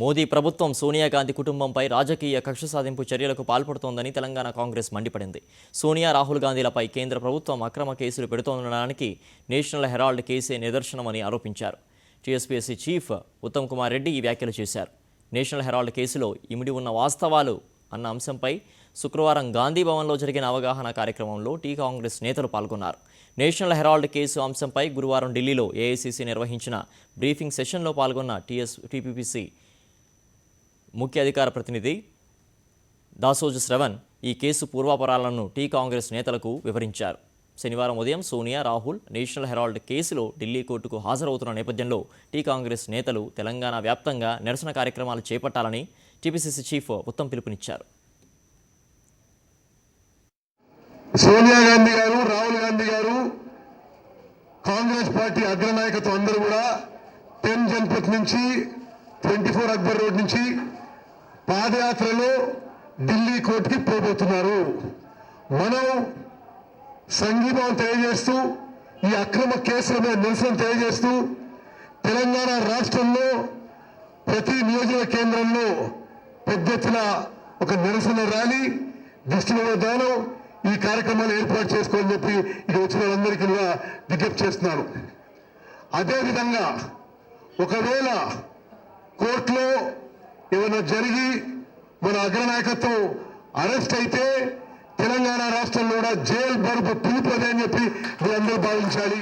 మోదీ ప్రభుత్వం సోనియా గాంధీ కుటుంబంపై రాజకీయ కక్ష సాధింపు చర్యలకు పాల్పడుతోందని తెలంగాణ కాంగ్రెస్ మండిపడింది. సోనియా, రాహుల్ గాంధీలపై కేంద్ర ప్రభుత్వం అక్రమ కేసులు పెడుతోందనడానికి నేషనల్ హెరాల్డ్ కేసే నిదర్శనమని ఆరోపించారు. టీఎస్పీఎస్సీ చీఫ్ ఉత్తమ్ కుమార్ రెడ్డి ఈ వ్యాఖ్యలు చేశారు. నేషనల్ హెరాల్డ్ కేసులో ఇమిడి ఉన్న వాస్తవాలు అన్న అంశంపై శుక్రవారం గాంధీ భవన్లో జరిగిన అవగాహన కార్యక్రమంలో కాంగ్రెస్ నేతలు పాల్గొన్నారు. నేషనల్ హెరాల్డ్ కేసు అంశంపై గురువారం ఢిల్లీలో ఏఐసీసీ నిర్వహించిన బ్రీఫింగ్ సెషన్లో పాల్గొన్న టీపీపీసీ ముఖ్య అధికార ప్రతినిధి దాసోజు శ్రవణ్ ఈ కేసు పూర్వాపరాలను కాంగ్రెస్ నేతలకు వివరించారు. శనివారం ఉదయం సోనియా, రాహుల్ నేషనల్ హెరాల్డ్ కేసులో ఢిల్లీ కోర్టుకు హాజరవుతున్న నేపథ్యంలో కాంగ్రెస్ నేతలు తెలంగాణ వ్యాప్తంగా నిరసన కార్యక్రమాలు చేపట్టాలని టీపీసీసీ చీఫ్ ఉత్తమ్ పిలుపునిచ్చారు. సోనియా గాంధీ గారు, రాహుల్ గాంధీ గారు, కాంగ్రెస్ పార్టీ అగ్రనాయకత్వం అందరూ కూడా 10 జన్పథ్ నుంచి 24 అక్బర్ రోడ్ నుంచి పాదయాత్రలో ఢిల్లీ కోర్టుకి పోబోతున్నారు. మనం సంఘీభావం తెలియజేస్తూ ఈ అక్రమ కేసుల మీద నిరసన తెలియజేస్తూ తెలంగాణ రాష్ట్రంలో ప్రతి నియోజక కేంద్రంలో పెద్ద ఎత్తున ఒక నిరసన ర్యాలీ, దిష్టి దానం ఈ కార్యక్రమాలు ఏర్పాటు చేసుకోవాలని చెప్పి ఇక్కడ వచ్చిన వాళ్ళందరికీ కూడా విజ్ఞప్తి చేస్తున్నారు. అదేవిధంగా ఒకవేళ కోర్టులో ఏమైనా జరిగి మన అగ్రనాయకత్వం అరెస్ట్ అయితే తెలంగాణ రాష్ట్రంలో కూడా జైలు బరుపు పిలుపుదే అని చెప్పి మీరందరూ భావించాలి.